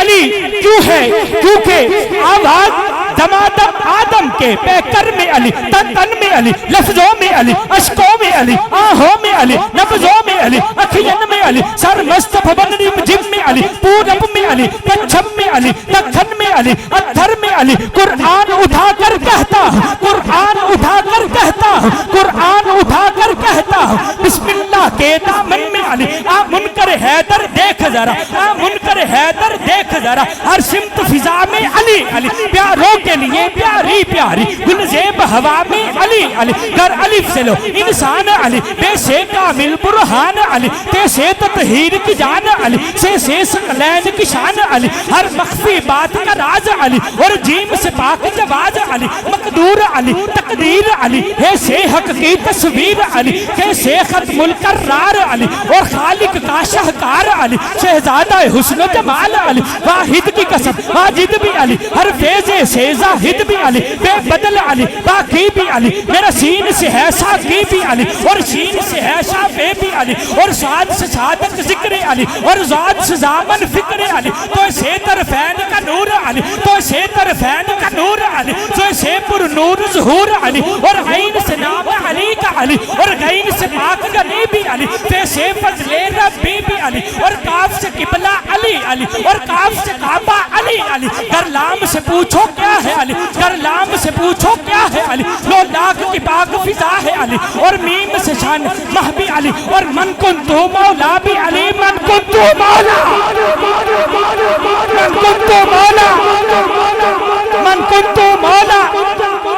علی کیوں ہے؟ کیونکہ آواز دمادم آدم کے پیکر میں علی، تن تن میں علی، لفظوں میں علی، اشکوں میں علی، آہوں میں علی، نبضوں میں علی، اکھین میں علی، سر مستف بندی جم میں علی، پورب میں علی، پچھم میں علی، دکھن میں علی، ادھر میں علی۔ قرآن اٹھا کر کہتا ہوں، قرآن اٹھا کر کہتا ہوں، قرآن اٹھا کر کہتا ہوں، بسم اللہ کے دامن میں علی۔ آ منکر حیدر دیکھ ذرا، آ منکر حیدر دیکھ ذرا، ہر سمت فضا میں علی علی، پیاروں کے لیے پیاری پیاری گلزیب ہوا میں علی علی۔ گر الف سے لو انسان علی، بے سے کامل برہان علی، تے سے تطہیر کی جان علی، سے سقلین کی شان علی، ہر مخفی بات کا راز علی، اور جیم سے پاک جواز علی، مقدور علی، تقدیر علی، ہے سے حق کی تصویر علی، ہے سے ختم القرار علی، اور خالق کا شہکار علی، شہزادہ حسن و جمال علی، واحد کی قسم واجد بھی علی، ہر فیض سے زاہد بھی علی، بے بدل علی، باقی بھی علی، میرا سین سے ہے ساقی بھی علی، اور شین سے ہے شافع بھی علی، اور سعد سے صادق ذکر علی، اور ذات سے زامن فکر علی، تو سے طرفین کا نور علی، تو سے طرفین کا نور علی، تو سے پر نور ظہور علی، اور عین سے نام علی کا علی، اور غین سے پاک غنی بھی علی، تے سے فضل ربی بھی علی، اور کاف سے قبلہ علی علی، اور کاف سے کعبہ علی علی۔ گر لام سے پوچھو کیا ہے علی، گر لام سے پوچھو کیا ہے علی، لو لاکھ کی پاک فضا ہے علی، اور میم سے شان محبی علی، اور من کنتو مولا بھی علی، من کنتو مولا، من کنتو مولا، من کنتو مولا۔